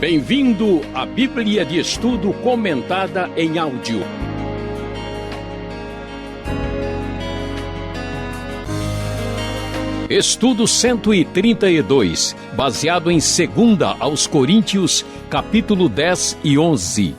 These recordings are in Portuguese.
Bem-vindo à Bíblia de Estudo comentada em áudio. Estudo 132, baseado em 2 aos Coríntios, capítulo 10 e 11.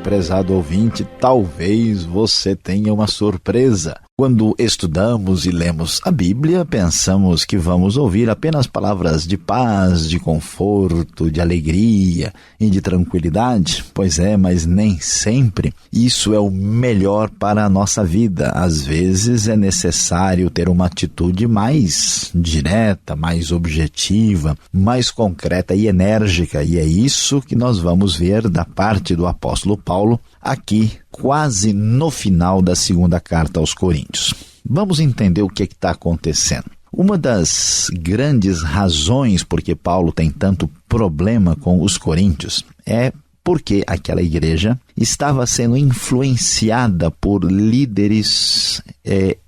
Prezado ouvinte, talvez você tenha uma surpresa. Quando estudamos e lemos a Bíblia, pensamos que vamos ouvir apenas palavras de paz, de conforto, de alegria e de tranquilidade. Pois é, mas nem sempre isso é o melhor para a nossa vida. Às vezes é necessário ter uma atitude mais direta, mais objetiva, mais concreta e enérgica. E é isso que nós vamos ver da parte do apóstolo Paulo aqui, quase no final da segunda carta aos Coríntios. Vamos entender o que está acontecendo. Uma das grandes razões por que Paulo tem tanto problema com os coríntios é porque aquela igreja estava sendo influenciada por líderes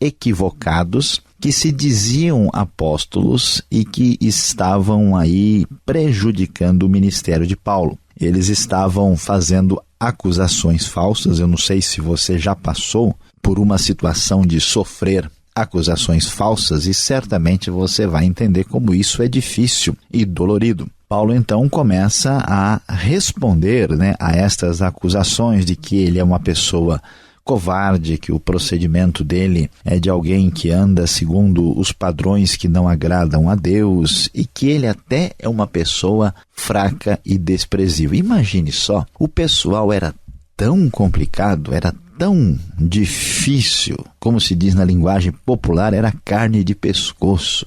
equivocados que se diziam apóstolos e que estavam aí prejudicando o ministério de Paulo. Eles estavam fazendo acusações falsas. Eu não sei se você já passou por uma situação de sofrer acusações falsas e certamente você vai entender como isso é difícil e dolorido. Paulo então começa a responder, a estas acusações de que ele é uma pessoa covarde, que o procedimento dele é de alguém que anda segundo os padrões que não agradam a Deus e que ele até é uma pessoa fraca e desprezível. Imagine só, o pessoal era tão complicado, era tão difícil, como se diz na linguagem popular, era carne de pescoço,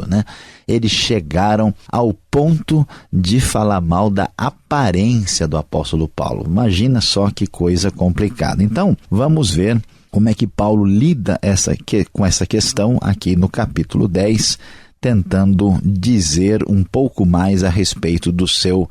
Eles chegaram ao ponto de falar mal da aparência do apóstolo Paulo. Imagina só que coisa complicada. Então, vamos ver como é que Paulo lida com essa questão aqui no capítulo 10, tentando dizer um pouco mais a respeito do seu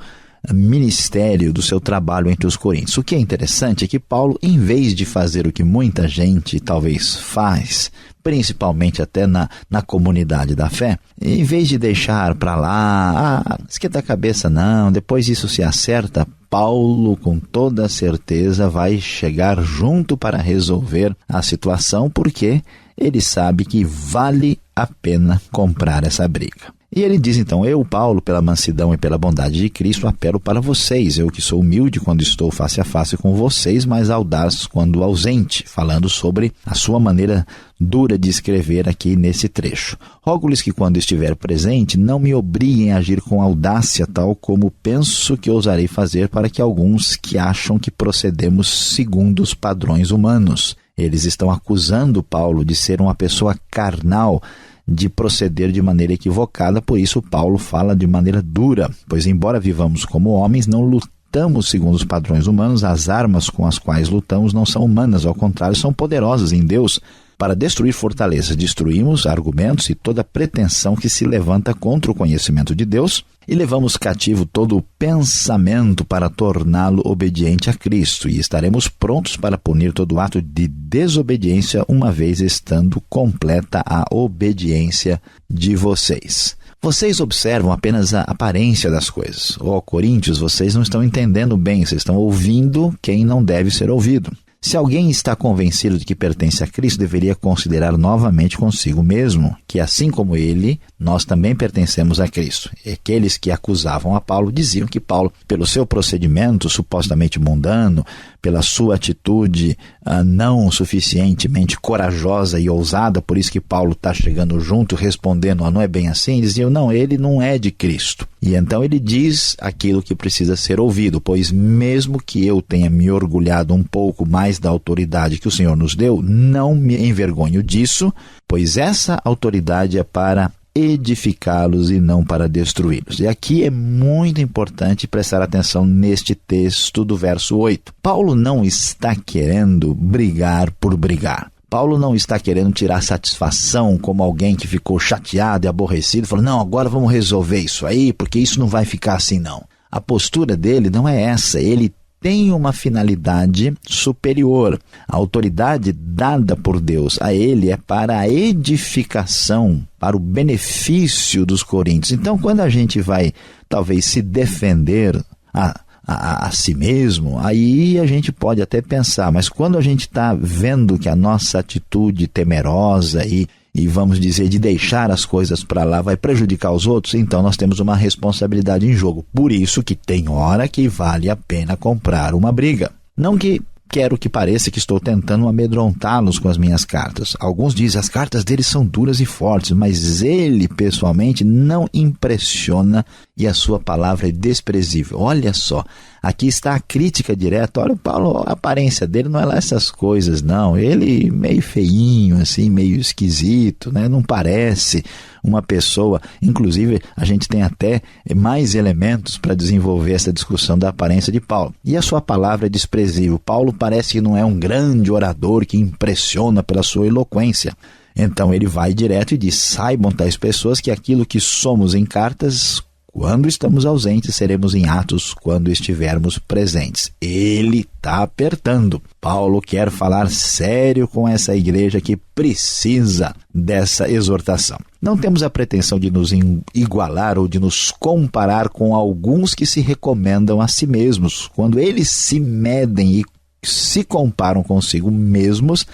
ministério, do seu trabalho entre os coríntios. O que é interessante é que Paulo, em vez de fazer o que muita gente talvez faz, principalmente até na comunidade da fé, em vez de deixar para lá, esquenta a cabeça não, depois isso se acerta, Paulo com toda certeza vai chegar junto para resolver a situação, porque ele sabe que vale a pena comprar essa briga. E ele diz então: eu, Paulo, pela mansidão e pela bondade de Cristo, apelo para vocês, eu que sou humilde quando estou face a face com vocês, mas audaz quando ausente, falando sobre a sua maneira dura de escrever aqui nesse trecho. Rogo-lhes que quando estiver presente, não me obriguem a agir com audácia, tal como penso que ousarei fazer para que alguns que acham que procedemos segundo os padrões humanos. Eles estão acusando Paulo de ser uma pessoa carnal, de proceder de maneira equivocada. Por isso Paulo fala de maneira dura, pois embora vivamos como homens, não lutamos segundo os padrões humanos. As armas com as quais lutamos não são humanas, ao contrário, são poderosas em Deus para destruir fortalezas. Destruímos argumentos e toda pretensão que se levanta contra o conhecimento de Deus e levamos cativo todo o pensamento para torná-lo obediente a Cristo, e estaremos prontos para punir todo ato de desobediência, uma vez estando completa a obediência de vocês. Vocês observam apenas a aparência das coisas. Coríntios, vocês não estão entendendo bem, vocês estão ouvindo quem não deve ser ouvido. Se alguém está convencido de que pertence a Cristo, deveria considerar novamente consigo mesmo que, assim como ele, nós também pertencemos a Cristo. E aqueles que acusavam a Paulo diziam que Paulo, pelo seu procedimento supostamente mundano, pela sua atitude não suficientemente corajosa e ousada, por isso que Paulo está chegando junto, respondendo, não é bem assim, diziam, não, ele não é de Cristo. E então ele diz aquilo que precisa ser ouvido, pois mesmo que eu tenha me orgulhado um pouco mais da autoridade que o Senhor nos deu, não me envergonho disso, pois essa autoridade é para edificá-los e não para destruí-los. E aqui é muito importante prestar atenção neste texto do verso 8. Paulo não está querendo brigar por brigar. Paulo não está querendo tirar satisfação como alguém que ficou chateado e aborrecido, falou, não, agora vamos resolver isso aí, porque isso não vai ficar assim não. A postura dele não é essa, ele tem uma finalidade superior. A autoridade dada por Deus a ele é para a edificação, para o benefício dos coríntios. Então, quando a gente vai, talvez, se defender a si mesmo, aí a gente pode até pensar, mas quando a gente está vendo que a nossa atitude temerosa e vamos dizer, de deixar as coisas para lá vai prejudicar os outros, então nós temos uma responsabilidade em jogo. Por isso que tem hora que vale a pena comprar uma briga. Não que quero que pareça que estou tentando amedrontá-los com as minhas cartas. Alguns dizem as cartas dele são duras e fortes, mas ele pessoalmente não impressiona e a sua palavra é desprezível. Olha só, aqui está a crítica direta. Olha, o Paulo, a aparência dele não é lá essas coisas, não. Ele meio feinho, assim, meio esquisito, né? Não parece uma pessoa. Inclusive, a gente tem até mais elementos para desenvolver essa discussão da aparência de Paulo. E a sua palavra é desprezível. Paulo parece que não é um grande orador que impressiona pela sua eloquência. Então ele vai direto e diz, saibam tais pessoas que aquilo que somos em cartas, quando estamos ausentes, seremos em atos quando estivermos presentes. Ele está apertando. Paulo quer falar sério com essa igreja que precisa dessa exortação. Não temos a pretensão de nos igualar ou de nos comparar com alguns que se recomendam a si mesmos. Quando eles se medem e se comparam consigo mesmos,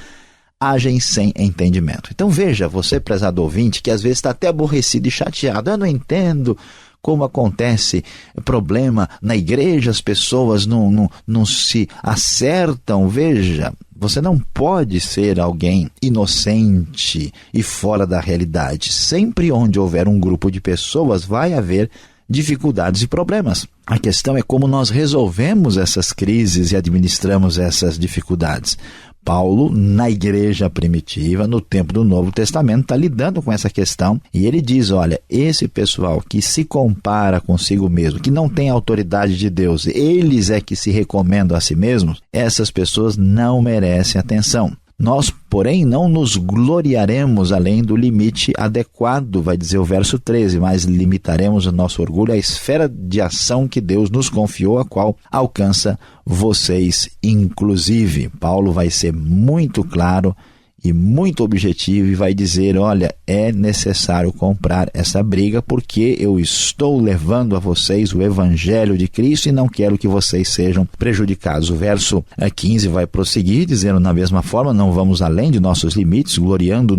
agem sem entendimento. Então veja, você, prezado ouvinte, que às vezes está até aborrecido e chateado. Eu não entendo como acontece problema na igreja, as pessoas não se acertam. Veja, você não pode ser alguém inocente e fora da realidade. Sempre onde houver um grupo de pessoas, vai haver dificuldades e problemas. A questão é como nós resolvemos essas crises e administramos essas dificuldades. Paulo, na igreja primitiva, no tempo do Novo Testamento, está lidando com essa questão e ele diz, olha, esse pessoal que se compara consigo mesmo, que não tem autoridade de Deus, eles é que se recomendam a si mesmos, essas pessoas não merecem atenção. Nós, porém, não nos gloriaremos além do limite adequado, vai dizer o verso 13, mas limitaremos o nosso orgulho à esfera de ação que Deus nos confiou, a qual alcança vocês inclusive. Paulo vai ser muito claro e muito objetivo e vai dizer, olha, é necessário comprar essa briga porque eu estou levando a vocês o Evangelho de Cristo e não quero que vocês sejam prejudicados. O verso 15 vai prosseguir dizendo na mesma forma, não vamos além de nossos limites, gloriando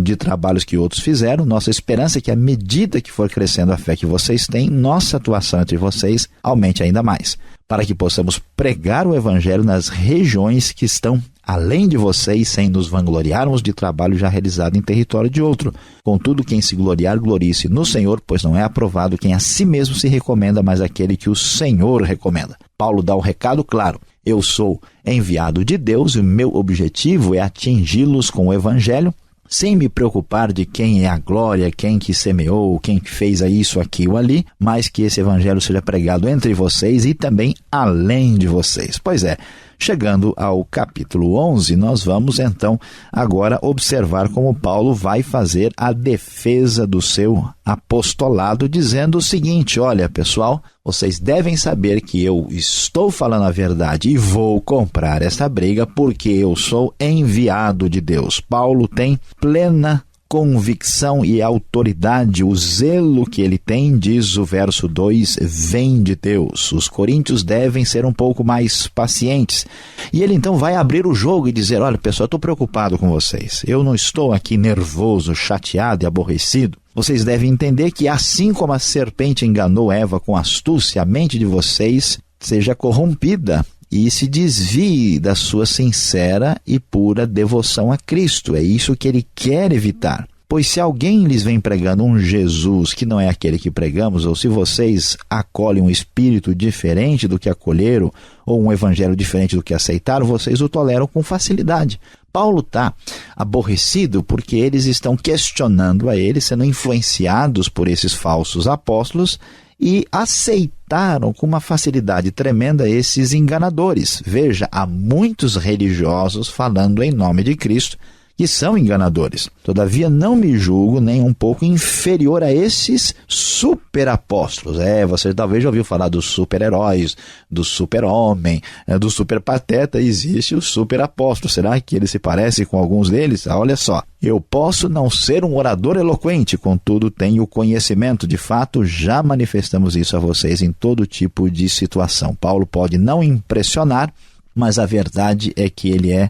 de trabalhos que outros fizeram. Nossa esperança é que à medida que for crescendo a fé que vocês têm, nossa atuação entre vocês aumente ainda mais, para que possamos pregar o Evangelho nas regiões que estão além de vocês, sem nos vangloriarmos de trabalho já realizado em território de outro. Contudo, quem se gloriar, glorie-se no Senhor, pois não é aprovado quem a si mesmo se recomenda, mas aquele que o Senhor recomenda. Paulo dá um recado claro. Eu sou enviado de Deus e o meu objetivo é atingi-los com o Evangelho, sem me preocupar de quem é a glória, quem que semeou, quem que fez isso, aqui ou ali, mas que esse Evangelho seja pregado entre vocês e também além de vocês. Pois é, chegando ao capítulo 11, nós vamos então agora observar como Paulo vai fazer a defesa do seu apostolado, dizendo o seguinte, olha pessoal, vocês devem saber que eu estou falando a verdade e vou comprar essa briga porque eu sou enviado de Deus. Paulo tem plena convicção e autoridade, o zelo que ele tem, diz o verso 2, vem de Deus. Os coríntios devem ser um pouco mais pacientes. E ele então vai abrir o jogo e dizer, olha pessoal, eu estou preocupado com vocês. Eu não estou aqui nervoso, chateado e aborrecido. Vocês devem entender que assim como a serpente enganou Eva com astúcia, a mente de vocês seja corrompida e se desvie da sua sincera e pura devoção a Cristo. É isso que ele quer evitar. Pois se alguém lhes vem pregando um Jesus que não é aquele que pregamos, ou se vocês acolhem um espírito diferente do que acolheram, ou um evangelho diferente do que aceitaram, vocês o toleram com facilidade. Paulo está aborrecido porque eles estão questionando a ele, sendo influenciados por esses falsos apóstolos, e aceitaram com uma facilidade tremenda esses enganadores. Veja, há muitos religiosos falando em nome de Cristo que são enganadores. Todavia não me julgo nem um pouco inferior a esses superapóstolos. Você talvez já ouviu falar dos super-heróis, do super-homem, do super-pateta. Existe o super-apóstolo. Será que ele se parece com alguns deles? Olha só, eu posso não ser um orador eloquente, contudo tenho conhecimento. De fato, já manifestamos isso a vocês em todo tipo de situação. Paulo pode não impressionar, mas a verdade é que ele é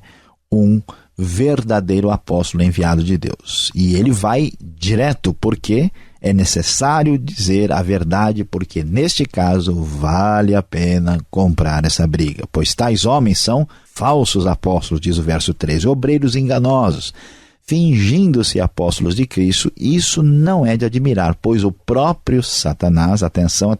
um verdadeiro apóstolo enviado de Deus. E ele vai direto, porque é necessário dizer a verdade, porque neste caso vale a pena comprar essa briga. Pois tais homens são falsos apóstolos, diz o verso 13, obreiros enganosos, fingindo-se apóstolos de Cristo. Isso não é de admirar, pois o próprio Satanás, atenção,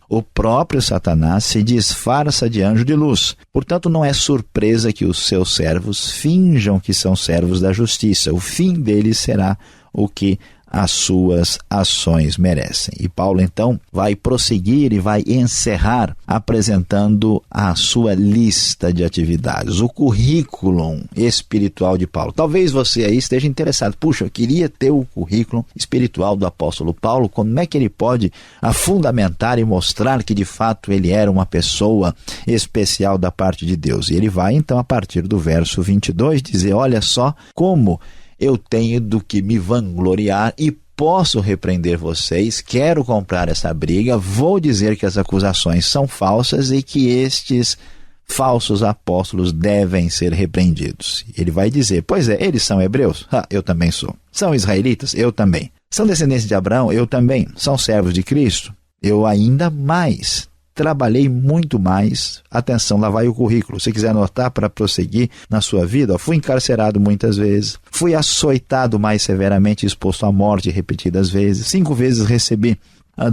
o próprio Satanás se disfarça de anjo de luz. Portanto, não é surpresa que os seus servos finjam que são servos da justiça. O fim deles será o que as suas ações merecem. E Paulo então vai prosseguir e vai encerrar apresentando a sua lista de atividades, o currículo espiritual de Paulo. Talvez você aí esteja interessado, puxa, eu queria ter o currículo espiritual do apóstolo Paulo, como é que ele pode fundamentar e mostrar que de fato ele era uma pessoa especial da parte de Deus? E ele vai então a partir do verso 22 dizer, olha só como eu tenho do que me vangloriar e posso repreender vocês, quero comprar essa briga, vou dizer que as acusações são falsas e que estes falsos apóstolos devem ser repreendidos. Ele vai dizer, pois é, eles são hebreus? Eu também sou. São israelitas? Eu também. São descendentes de Abraão? Eu também. São servos de Cristo? Eu ainda mais. Trabalhei muito mais. Atenção, lá vai o currículo. Se quiser anotar para prosseguir na sua vida, fui encarcerado muitas vezes, fui açoitado mais severamente, exposto à morte repetidas vezes, 5 vezes recebi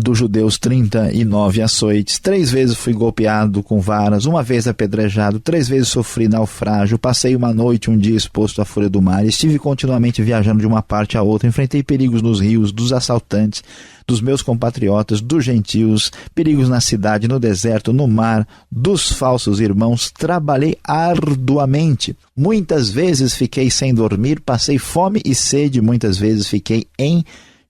dos judeus 39 açoites, 3 vezes fui golpeado com varas, 1 vez apedrejado, 3 vezes sofri naufrágio, passei uma noite, um dia exposto à fúria do mar, estive continuamente viajando de uma parte a outra, enfrentei perigos nos rios, dos assaltantes, dos meus compatriotas, dos gentios, perigos na cidade, no deserto, no mar, dos falsos irmãos, trabalhei arduamente. Muitas vezes fiquei sem dormir, passei fome e sede, muitas vezes fiquei em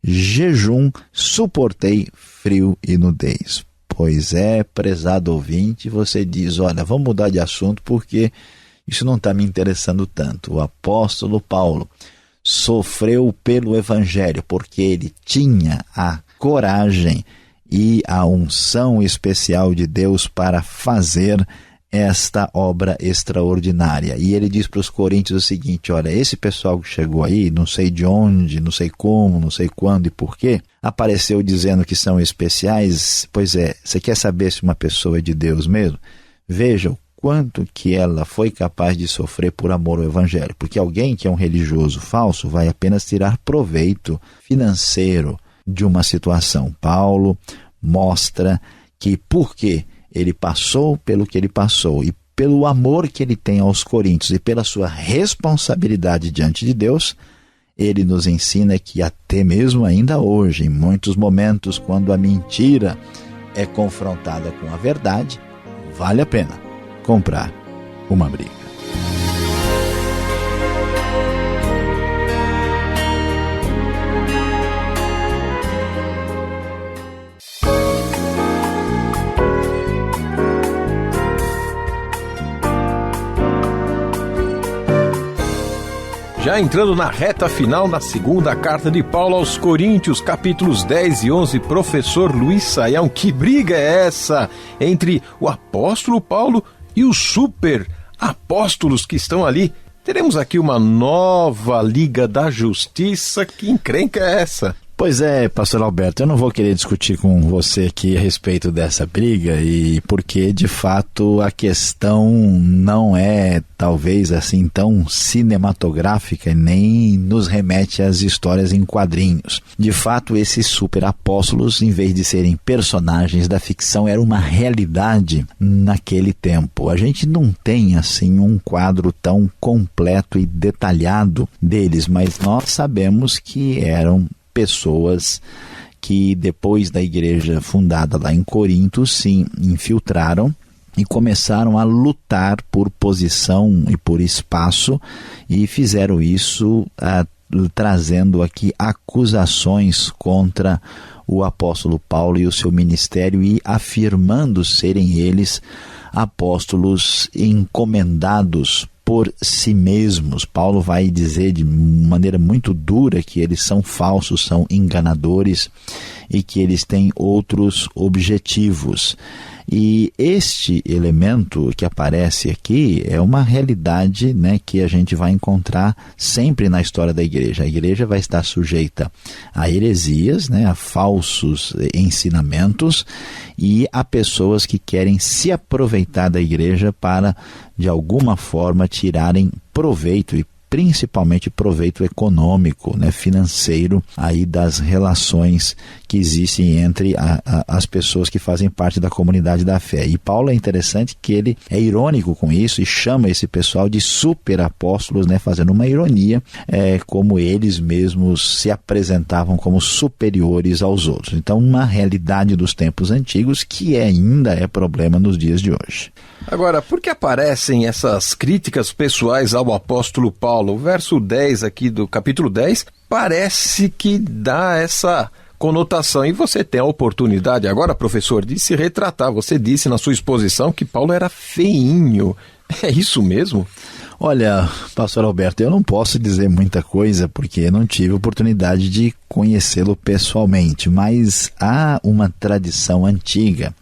jejum, suportei frio e nudez. Pois é, prezado ouvinte, você diz, olha, vamos mudar de assunto porque isso não está me interessando tanto. O apóstolo Paulo sofreu pelo Evangelho porque ele tinha a coragem e a unção especial de Deus para fazer esta obra extraordinária. E ele diz para os coríntios o seguinte, olha, esse pessoal que chegou aí, não sei de onde, não sei como, não sei quando e por quê, apareceu dizendo que são especiais. Pois é, você quer saber se uma pessoa é de Deus mesmo? Veja o quanto que ela foi capaz de sofrer por amor ao Evangelho. Porque alguém que é um religioso falso vai apenas tirar proveito financeiro de uma situação. Paulo mostra que porque ele passou pelo que ele passou e pelo amor que ele tem aos coríntios e pela sua responsabilidade diante de Deus, ele nos ensina que até mesmo ainda hoje, em muitos momentos, quando a mentira é confrontada com a verdade, vale a pena comprar uma briga. Já entrando na reta final, na segunda carta de Paulo aos Coríntios, capítulos 10 e 11, professor Luiz Saião, que briga é essa entre o apóstolo Paulo e os super apóstolos que estão ali? Teremos aqui uma nova Liga da Justiça. Que encrenca é essa? Pois é, pastor Alberto, eu não vou querer discutir com você aqui a respeito dessa briga, e porque de fato a questão não é talvez assim tão cinematográfica e nem nos remete às histórias em quadrinhos. De fato, esses super apóstolos, em vez de serem personagens da ficção, era uma realidade naquele tempo. A gente não tem assim um quadro tão completo e detalhado deles, mas nós sabemos que eram pessoas que depois da igreja fundada lá em Corinto se infiltraram e começaram a lutar por posição e por espaço, e fizeram isso trazendo aqui acusações contra o apóstolo Paulo e o seu ministério, e afirmando serem eles apóstolos encomendados por si mesmos. Paulo vai dizer de maneira muito dura que eles são falsos, são enganadores e que eles têm outros objetivos. E este elemento que aparece aqui é uma realidade, né, que a gente vai encontrar sempre na história da igreja. A igreja vai estar sujeita a heresias, né, a falsos ensinamentos, e a pessoas que querem se aproveitar da igreja para, de alguma forma, tirarem proveito, e principalmente proveito econômico, né, financeiro, aí das relações que existem entre as pessoas que fazem parte da comunidade da fé. E Paulo é interessante que ele é irônico com isso e chama esse pessoal de super apóstolos, né, fazendo uma ironia, como eles mesmos se apresentavam como superiores aos outros. Então, uma realidade dos tempos antigos que ainda é problema nos dias de hoje. Agora, por que aparecem essas críticas pessoais ao apóstolo Paulo? O verso 10 aqui do capítulo 10 parece que dá essa conotação. E você tem a oportunidade agora, professor, de se retratar. Você disse na sua exposição que Paulo era feinho. É isso mesmo? Olha, pastor Alberto, eu não posso dizer muita coisa porque eu não tive oportunidade de conhecê-lo pessoalmente, mas há uma tradição antiga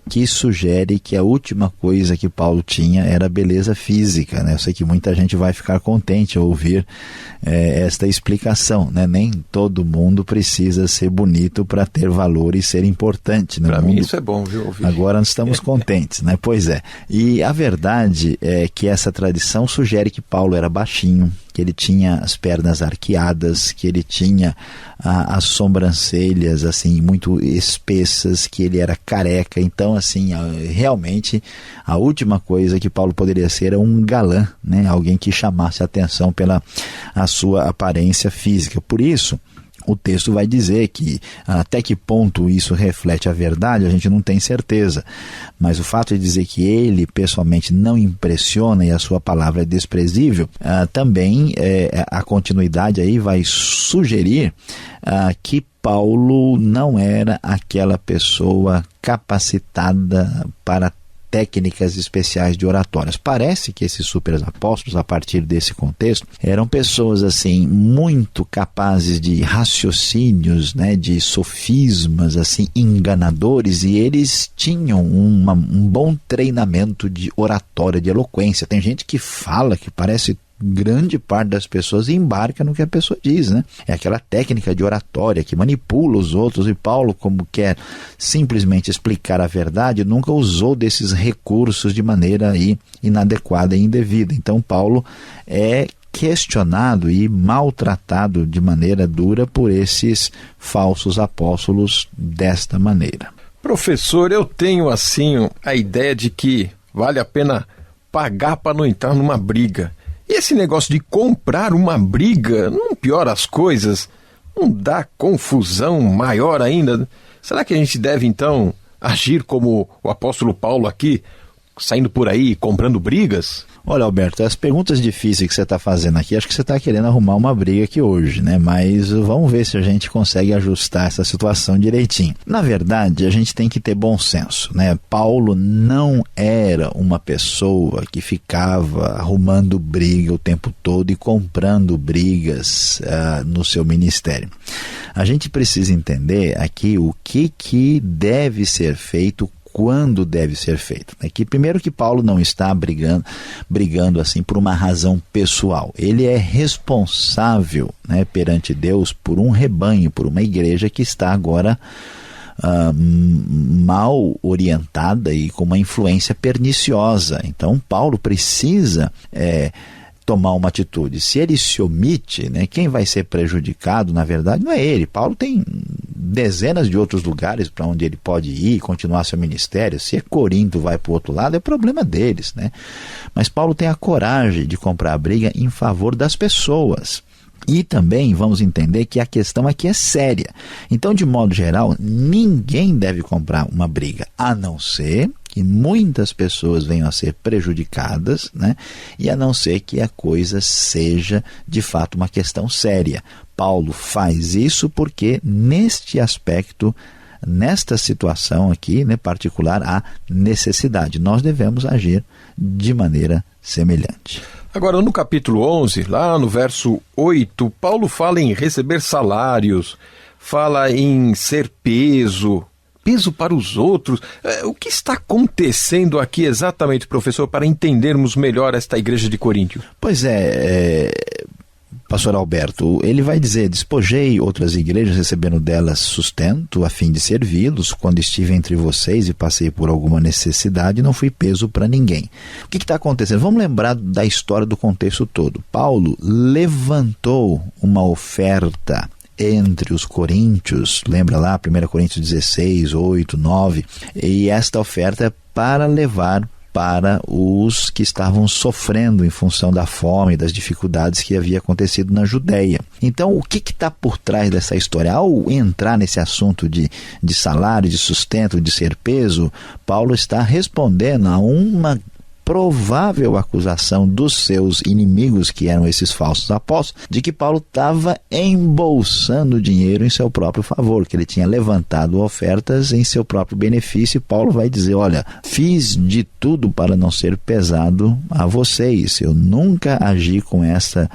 que sugere que a última coisa que Paulo tinha era beleza física, né? Eu sei que muita gente vai ficar contente ao ouvir esta explicação, né? Nem todo mundo precisa ser bonito para ter valor e ser importante no mundo. Para mim isso é bom, viu? Ouvir. Agora nós estamos contentes, né? Pois é. E a verdade é que essa tradição sugere que Paulo era baixinho, que ele tinha as pernas arqueadas, que ele tinha as sobrancelhas assim muito espessas, que ele era careca. Então, assim, realmente a última coisa que Paulo poderia ser era um galã, né? Alguém que chamasse a atenção pela a sua aparência física. Por isso, o texto vai dizer que até que ponto isso reflete a verdade, a gente não tem certeza. Mas o fato de dizer que ele pessoalmente não impressiona e a sua palavra é desprezível, também a continuidade aí vai sugerir que Paulo não era aquela pessoa capacitada para técnicas especiais de oratórias. Parece que esses super apóstolos, a partir desse contexto, eram pessoas assim muito capazes de raciocínios, né, de sofismas assim enganadores, e eles tinham um bom treinamento de oratória, de eloquência. Tem gente que fala que parece grande parte das pessoas embarca no que a pessoa diz, né? É aquela técnica de oratória que manipula os outros, e Paulo, como quer simplesmente explicar a verdade, nunca usou desses recursos de maneira aí inadequada e indevida. Então Paulo é questionado e maltratado de maneira dura por esses falsos apóstolos desta maneira. Professor, eu tenho assim a ideia de que vale a pena pagar para não entrar numa briga. E esse negócio de comprar uma briga não piora as coisas? Não dá confusão maior ainda? Será que a gente deve, então, agir como o apóstolo Paulo aqui, saindo por aí comprando brigas? Olha, Alberto, as perguntas difíceis que você está fazendo aqui, acho que você está querendo arrumar uma briga aqui hoje, né? Mas vamos ver se a gente consegue ajustar essa situação direitinho. Na verdade, a gente tem que ter bom senso, né? Paulo não era uma pessoa que ficava arrumando briga o tempo todo e comprando brigas no seu ministério. A gente precisa entender aqui o que deve ser feito, quando deve ser feito. Que primeiro que Paulo não está brigando assim por uma razão pessoal. Ele é responsável, né, perante Deus por um rebanho, por uma igreja que está agora mal orientada e com uma influência perniciosa. Então Paulo precisa tomar uma atitude. Se ele se omite, né, quem vai ser prejudicado, na verdade, não é ele. Paulo tem dezenas de outros lugares para onde ele pode ir, continuar seu ministério. Se é Corinto vai para o outro lado, é problema deles, né? Mas Paulo tem a coragem de comprar a briga em favor das pessoas. E também vamos entender que a questão aqui é séria. Então, de modo geral, ninguém deve comprar uma briga, a não ser que muitas pessoas venham a ser prejudicadas, né? E a não ser que a coisa seja de fato uma questão séria. Paulo faz isso porque neste aspecto, nesta situação aqui, né, particular, há necessidade. Nós devemos agir de maneira semelhante. Agora, no capítulo 11, lá no verso 8, Paulo fala em receber salários, fala em ser peso para os outros. O que está acontecendo aqui exatamente, professor, para entendermos melhor esta igreja de Coríntio? Pois Pastor Alberto, ele vai dizer: despojei outras igrejas, recebendo delas sustento, a fim de servi-los. Quando estive entre vocês e passei por alguma necessidade, não fui peso para ninguém. O que está acontecendo? Vamos lembrar da história, do contexto todo. Paulo levantou uma oferta entre os coríntios, lembra lá, 1 Coríntios 16, 8, 9, e esta oferta é para levar para os que estavam sofrendo em função da fome e das dificuldades que havia acontecido na Judéia. Então, o que está por trás dessa história? Ao entrar nesse assunto de salário, de sustento, de ser peso, Paulo está respondendo a uma provável acusação dos seus inimigos, que eram esses falsos apóstolos, de que Paulo estava embolsando dinheiro em seu próprio favor, que ele tinha levantado ofertas em seu próprio benefício. E Paulo vai dizer: olha, fiz de tudo para não ser pesado a vocês, eu nunca agi com essa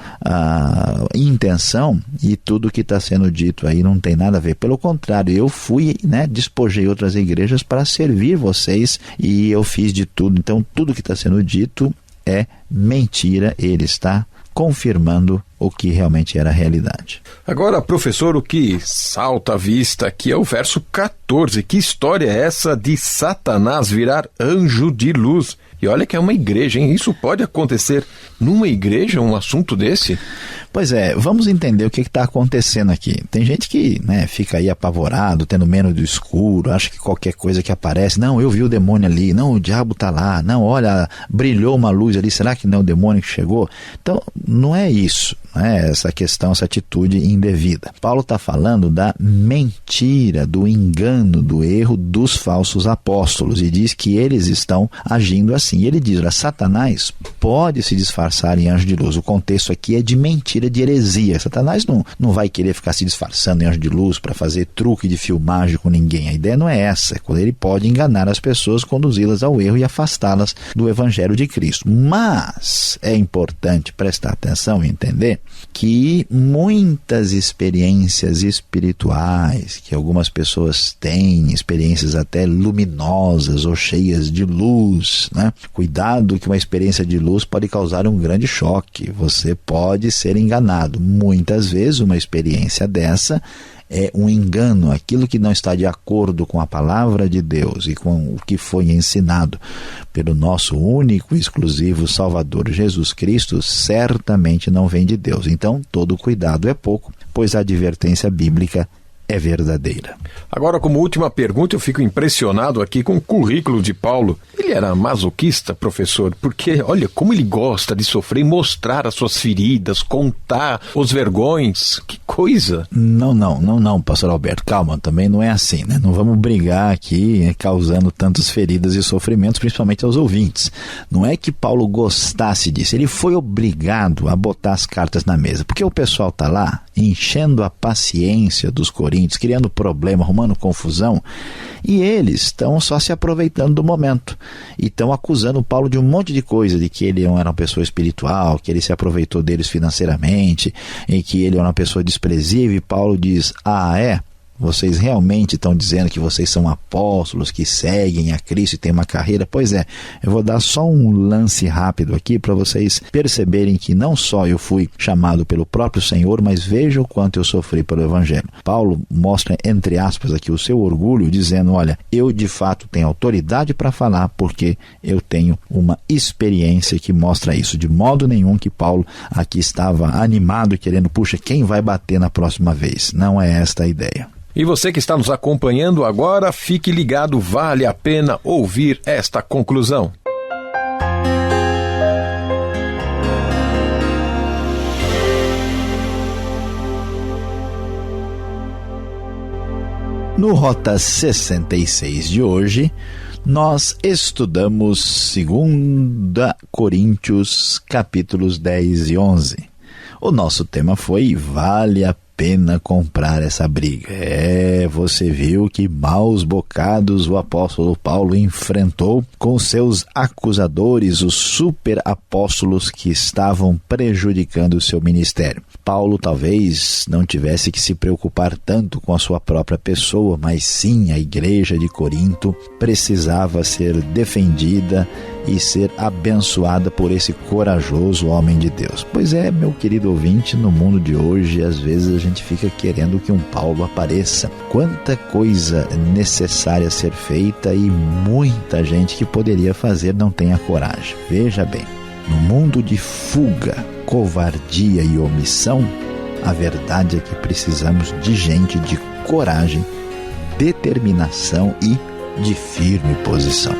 intenção, e tudo que está sendo dito aí não tem nada a ver. Pelo contrário, eu fui, despojei outras igrejas para servir vocês, e eu fiz de tudo. Então, tudo que está sendo dito é mentira. Ele está confirmando o que realmente era a realidade. Agora, professor, o que salta à vista aqui é o verso 14. Que história é essa de Satanás virar anjo de luz? E olha que é uma igreja, hein? Isso pode acontecer numa igreja, um assunto desse? Pois é, vamos entender o que está acontecendo aqui. Tem gente que fica aí apavorado, tendo medo do escuro, acha que qualquer coisa que aparece, não, eu vi o demônio ali, não, o diabo está lá, não, olha, brilhou uma luz ali, será que não é o demônio que chegou? Então, não é isso. Essa questão, essa atitude indevida. Paulo está falando da mentira, do engano, do erro dos falsos apóstolos, e diz que eles estão agindo assim. Ele diz: Satanás pode se disfarçar em anjo de luz. O contexto aqui é de mentira, de heresia. Satanás não vai querer ficar se disfarçando em anjo de luz para fazer truque de filmagem com ninguém. A ideia não é essa. Quando ele pode enganar as pessoas, conduzi-las ao erro e afastá-las do evangelho de Cristo. Mas é importante prestar atenção e entender que muitas experiências espirituais que algumas pessoas têm, experiências até luminosas ou cheias de luz, cuidado, que uma experiência de luz pode causar um grande choque. Você pode ser enganado. Muitas vezes uma experiência dessa é um engano. Aquilo que não está de acordo com a palavra de Deus e com o que foi ensinado pelo nosso único e exclusivo Salvador Jesus Cristo, certamente não vem de Deus. Então, todo cuidado é pouco, pois a advertência bíblica é verdadeira. Agora, como última pergunta, eu fico impressionado aqui com o currículo de Paulo. Ele era masoquista, professor, porque olha como ele gosta de sofrer e mostrar as suas feridas, contar os vergões. Que coisa! Não, pastor Alberto, calma, também não é assim, Não vamos brigar aqui causando tantas feridas e sofrimentos, principalmente aos ouvintes. Não é que Paulo gostasse disso, ele foi obrigado a botar as cartas na mesa, porque o pessoal está lá enchendo a paciência dos coríntios, criando problema, arrumando confusão, e eles estão só se aproveitando do momento e estão acusando Paulo de um monte de coisa, de que ele não era uma pessoa espiritual, que ele se aproveitou deles financeiramente e que ele era uma pessoa desprezível. E Paulo diz: vocês realmente estão dizendo que vocês são apóstolos, que seguem a Cristo e têm uma carreira? Pois é, eu vou dar só um lance rápido aqui para vocês perceberem que não só eu fui chamado pelo próprio Senhor, mas veja o quanto eu sofri pelo Evangelho. Paulo mostra, entre aspas, aqui o seu orgulho, dizendo: olha, eu de fato tenho autoridade para falar porque eu tenho uma experiência que mostra isso. De modo nenhum que Paulo aqui estava animado e querendo, puxa, quem vai bater na próxima vez? Não é esta a ideia. E você que está nos acompanhando agora, fique ligado, vale a pena ouvir esta conclusão. No Rota 66 de hoje, Nós estudamos 2 Coríntios, capítulos 10 e 11. O nosso tema foi: vale a pena comprar essa briga. Você viu que maus bocados o apóstolo Paulo enfrentou com seus acusadores, os superapóstolos que estavam prejudicando o seu ministério. Paulo talvez não tivesse que se preocupar tanto com a sua própria pessoa, mas sim a igreja de Corinto precisava ser defendida e ser abençoada por esse corajoso homem de Deus. Pois é, meu querido ouvinte, no mundo de hoje, às vezes a gente fica querendo que um Paulo apareça. Quanta coisa necessária a ser feita e muita gente que poderia fazer não tem a coragem. Veja bem, no mundo de fuga, covardia e omissão, a verdade é que precisamos de gente de coragem, determinação e de firme posição.